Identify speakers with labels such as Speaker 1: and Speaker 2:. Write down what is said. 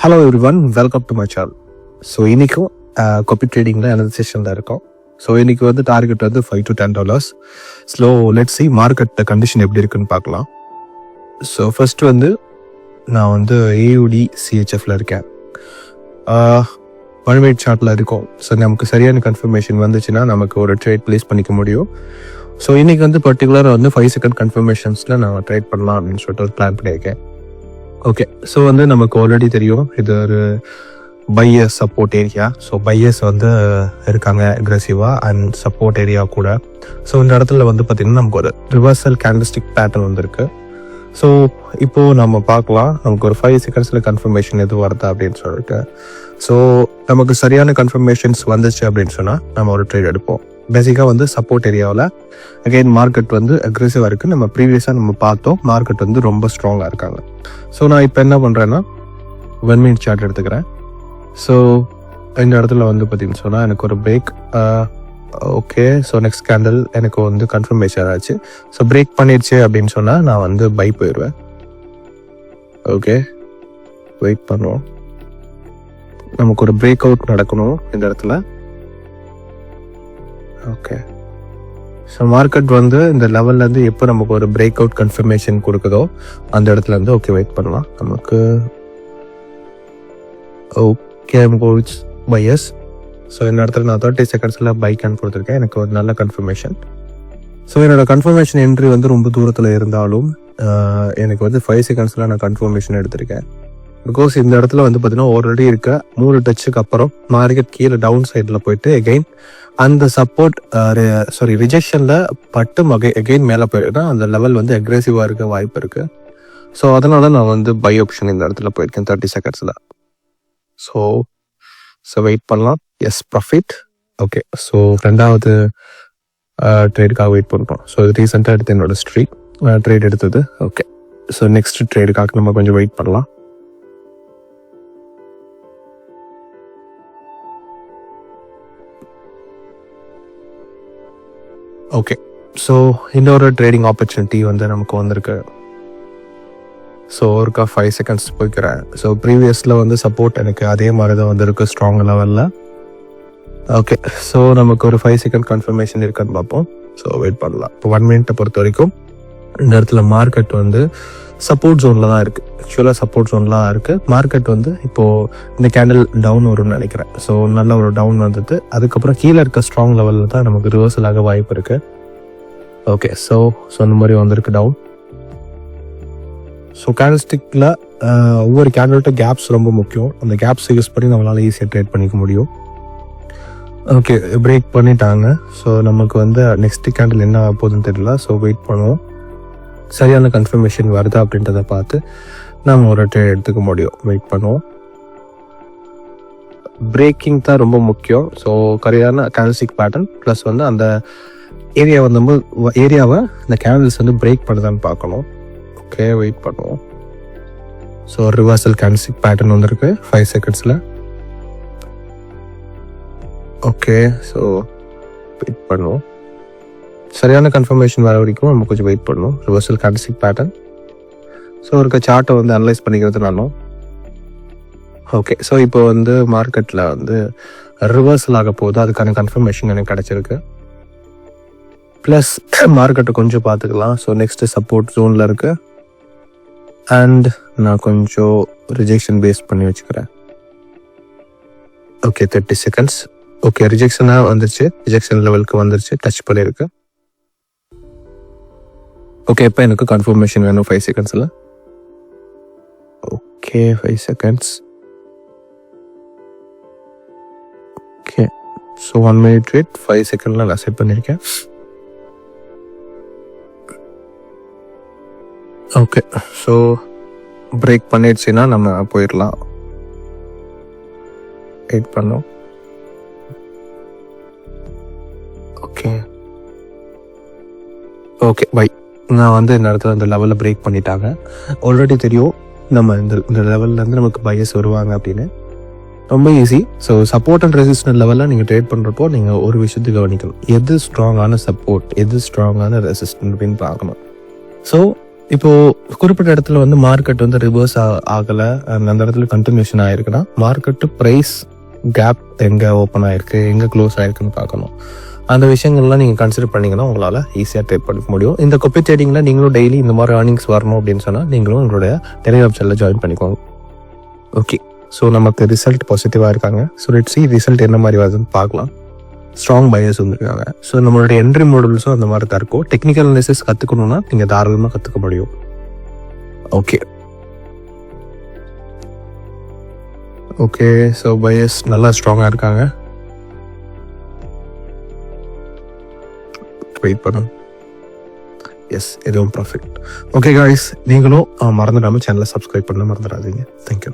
Speaker 1: Hello every one, welcome to my channel. So இன்றைக்கும் copy ட்ரேடிங்கில் எனது செஷனில் இருக்கோம். ஸோ இன்றைக்கி வந்து டார்கெட் வந்து $5 to $10. Slow let's see market condition எப்படி இருக்குன்னு பார்க்கலாம். ஸோ ஃபர்ஸ்ட் வந்து நான் வந்து AUD CHFல இருக்கேன். 1 minute சார்ட்டில் இருக்கோம். ஸோ நமக்கு சரியான கன்ஃபர்மேஷன் வந்துச்சுன்னா நமக்கு ஒரு ட்ரேட் ப்ளேஸ் பண்ணிக்க முடியும். ஸோ இன்றைக்கி வந்து பர்டிகுலராக வந்து 5 second கன்ஃபர்மேஷன்ஸில் நான் ட்ரேட் பண்ணலாம் அப்படின்னு சொல்லிட்டு ஒரு பிளான் பண்ணியிருக்கேன். ஓகே, ஸோ வந்து நமக்கு ஆல்ரெடி தெரியும் இது ஒரு buyers support area. So buyers வந்து இருக்காங்க அக்ரெசிவாக அண்ட் சப்போர்ட் ஏரியா கூட. ஸோ இந்த இடத்துல வந்து பார்த்திங்கன்னா நமக்கு ஒரு ரிவர்சல் கேண்டல்ஸ்டிக் பேட்டர்ன் வந்துருக்கு. ஸோ இப்போது நம்ம பார்க்கலாம் நமக்கு ஒரு 5 seconds கன்ஃபர்மேஷன் எது வருதா அப்படின்னு சொல்லிட்டு. ஸோ நமக்கு சரியான கன்ஃபர்மேஷன்ஸ் வந்துச்சு அப்படின்னு சொன்னால் நம்ம ஒரு ட்ரேட் எடுப்போம். பேசிக்காக வந்து சப்போர்ட் ஏரியாவில் அகெயின் மார்க்கெட் வந்து அக்ரெசிவாக இருக்குது. நம்ம ப்ரீவியஸாக நம்ம பார்த்தோம் மார்க்கெட் வந்து ரொம்ப ஸ்ட்ராங்காக இருக்காங்க. ஸோ நான் இப்போ என்ன பண்ணுறேன்னா 1 minute சார்ட் எடுத்துக்கிறேன். ஸோ இந்த இடத்துல வந்து பார்த்தீங்கன்னு சொன்னால் எனக்கு ஒரு break. Okay, so next candle எனக்கு வந்து கன்ஃபர்மேஷன் ஆச்சு. ஸோ பிரேக் பண்ணிடுச்சு அப்படின்னு சொன்னால் நான் வந்து பை போயிடுவேன். ஓகே, வெயிட் பண்ணுவோம். நமக்கு ஒரு பிரேக் அவுட் நடக்கணும் இந்த இடத்துல. ஓகே, ஸோ மார்க்கெட் வந்து இந்த லெவல்லேருந்து எப்போ நமக்கு ஒரு பிரேக் அவுட் கன்ஃபர்மேஷன் கொடுக்குதோ அந்த இடத்துல இருந்து ஓகே வெயிட் பண்ணலாம். நமக்கு ஓகே பையர்ஸ். ஸோ இந்த இடத்துல நான் 30 seconds பை கேன் கொடுத்துருக்கேன். எனக்கு ஒரு நல்ல கன்ஃபர்மேஷன். ஸோ என்னோட கன்ஃபர்மேஷன் என்ட்ரி வந்து ரொம்ப தூரத்தில் இருந்தாலும் எனக்கு வந்து 5 seconds நான் கன்ஃபர்மேஷன் எடுத்திருக்கேன். பிகாஸ் இந்த இடத்துல வந்து பார்த்தீங்கன்னா ஆல்ரெடி இருக்க 3 டச்சுக்கு அப்புறம் மார்க்கெட் கீழே டவுன் சைடில் போயிட்டு எகெயின் அந்த சப்போர்ட் ரிஜெக்ஷனில் பட்டு எகெயின் மேலே போயிருக்குன்னா அந்த லெவல் வந்து அக்ரெசிவாக இருக்க வாய்ப்பு இருக்குது. ஸோ அதனால நான் வந்து பை ஆப்ஷன் இந்த இடத்துல போயிருக்கேன் 30 seconds. ஸோ வெயிட் பண்ணலாம். Yes, profit. ஓகே, ஸோ ரெண்டாவது ட்ரேடுக்காக வெயிட் பண்ணுறோம். ஸோ இது ரீசெண்டாக எடுத்து என்னோட ட்ரேட் எடுத்தது. ஓகே, ஸோ நெக்ஸ்ட் ட்ரேடுக்காக நம்ம கொஞ்சம் வெயிட் பண்ணலாம். ஓகே, ஸோ இன்னொரு ட்ரேடிங் ஆப்பர்ச்சுனிட்டி வந்து நமக்கு வந்திருக்கு. ஸோ ஒருக்கா 5 seconds போய்க்கிறேன். ஸோ ப்ரீவியஸில் வந்து சப்போர்ட் எனக்கு அதே மாதிரி தான் வந்திருக்கு ஸ்ட்ராங் லெவலில். ஓகே, ஸோ நமக்கு ஒரு 5 second கன்ஃபர்மேஷன் இருக்குன்னு பார்ப்போம். ஸோ வெயிட் பண்ணலாம். இப்போ 1 minute பொறுத்த வரைக்கும் இந்த இடத்துல மார்க்கெட் வந்து சப்போர்ட் ஜோனில் தான் இருக்குது. ஆக்சுவலாக சப்போர்ட் ஜோனில் தான் இருக்குது. மார்க்கெட் வந்து இப்போது இந்த கேண்டில் டவுன் வரும்னு நினைக்கிறேன். ஸோ நல்ல ஒரு டவுன் வந்தது. அதுக்கப்புறம் கீழே இருக்க ஸ்ட்ராங் லெவலில் தான் நமக்கு ரிவர்சல் ஆக வாய்ப்பு இருக்குது. ஓகே, ஸோ அந்த மாதிரி வந்திருக்கு டவுன். ஸோ கேண்டில்ஸ்டிக்கில் ஒவ்வொரு கேண்டில்கிட்ட கேப்ஸ் ரொம்ப முக்கியம். அந்த கேப்ஸ் யூஸ் பண்ணி நம்மளால் ஈஸியாக ட்ரேட் பண்ணிக்க முடியும். ஓகே, பிரேக் பண்ணிட்டாங்க. ஸோ நமக்கு வந்து நெக்ஸ்ட் கேண்டில் என்ன போகுதுன்னு தெரியல. ஸோ வெயிட் பண்ணுவோம். சரியான கன்ஃபர்மேஷன் வருதா அப்படின்றத பார்த்து நம்ம ஒரு ட்ரேட் எடுத்துக்க முடியும். வெயிட் பண்ணுவோம். பிரேக்கிங் தான் ரொம்ப முக்கியம். ஸோ கரெக்டான கேண்டில்ஸ்டிக் பேட்டர்ன் ப்ளஸ் வந்து அந்த ஏரியாவை இந்த கேண்டில்ஸ் வந்து பிரேக் பண்ணுதான்னு பார்க்கணும். ஓகே, வெயிட் பண்ணுவோம். ஸோ ரிவர்சல் கேண்டில்ஸ்டிக் பேட்டர்ன் வந்திருக்கு 5 seconds. ஓகே, ஸோ வெயிட் பண்ணுவோம். சரியான கன்ஃபர்மேஷன் வர வரைக்கும் நம்ம கொஞ்சம் வெயிட் பண்ணணும். Reversal candlestick pattern. ஸோ இருக்க சார்ட்டை வந்து அனலைஸ் பண்ணிக்கிறதுனாலும் ஓகே. ஸோ இப்போ வந்து மார்க்கெட்டில் வந்து ரிவர்சல் ஆக போகுது. அதுக்கான கன்ஃபர்மேஷன் எனக்கு கிடச்சிருக்கு. ப்ளஸ் மார்க்கெட்டை கொஞ்சம் பார்த்துக்கலாம். ஸோ நெக்ஸ்ட்டு சப்போர்ட் ஜோனில் இருக்கு. அண்ட் நான் கொஞ்சம் ரிஜெக்ஷன் பேஸ் பண்ணி வச்சுக்கிறேன். Okay, 30 seconds. ஓகே, ரிஜெக்ஷனாக வந்துருச்சு. ரிஜெக்ஷன் லெவலுக்கு வந்துருச்சு. டச் பண்ணியிருக்கு. ஓகே, இப்போ எனக்கு கன்ஃபர்மேஷன் வேணும் 5 seconds. Okay, 5 seconds. Okay, so 1 minute trade 5 seconds நான் செட் பண்ணியிருக்கேன். ஓகே, ஸோ பிரேக் பண்ணிடுச்சுன்னா நம்ம போயிடலாம். வெயிட் பண்ணோம். Okay okay bye. நான் வந்து இந்த இடத்துல இந்த லெவலில் பிரேக் பண்ணிட்டாங்க. ஆல்ரெடி தெரியும் நம்ம இந்த லெவல்லேருந்து நமக்கு பையஸ் வருவாங்க அப்படின்னு. ரொம்ப easy. So support and resistant லெவலில் நீங்கள் ட்ரேட் பண்ணுறப்போ நீங்கள் ஒரு விஷயத்துக்கு கவனிக்கணும். எது ஸ்ட்ராங்கான சப்போர்ட், எது ஸ்ட்ராங்கான ரெசிஸ்டன்ட் அப்படின்னு பார்க்கணும். ஸோ இப்போது குறிப்பிட்ட இடத்துல வந்து மார்க்கெட் வந்து ரிவர்ஸ் ஆகலை, அந்த இடத்துல கண்டினியூஷன் ஆகிருக்குன்னா மார்க்கெட்டு ப்ரைஸ் கேப் எங்கே ஓப்பன் ஆகிருக்கு, எங்கே க்ளோஸ் ஆகிருக்குன்னு பார்க்கணும். அந்த விஷயங்கள்லாம் நீங்கள் கன்சிடர் பண்ணிங்கன்னா உங்களால் ஈஸியாக ட்ரேட் பண்ண முடியும். இந்த கொப்பி ட்ரேடிங்கில் நீங்களும் டெய்லி இந்த மாதிரி ஏர்னிங்ஸ் வரணும் அப்படின்னு சொன்னால் நீங்களும் உங்களுடைய டெலிகிராம் சேனலில் ஜாயின் பண்ணிக்கோங்க. ஓகே, ஸோ நமக்கு ரிசல்ட் பாசிட்டிவாக இருக்காங்க. ஸோ லெட்ஸ் see ரிசல்ட் என்ன மாதிரி வருதுன்னு பார்க்கலாம். ஸ்ட்ராங் பையர்ஸ் வந்துருக்காங்க. ஸோ நம்மளுடைய என்ட்ரி மாடல்ஸும் அந்த மாதிரி தான் இருக்கும். டெக்னிக்கல் அனாலிசிஸ் கற்றுக்கணுன்னா நீங்கள் தாராளமாக கற்றுக்க முடியும். ஓகே ஓகே ஸோ பையர்ஸ் நல்லா ஸ்ட்ராங்காக இருக்காங்க. வெயிட் பண்ணும். எஸ், இதுவும் ப்ராஃபிட். ஓகே காய்ஸ், நீங்களும் மறந்துடாமல் சேனலை சப்ஸ்கிரைப் பண்ண மறந்துடாதீங்க. தேங்க்யூ.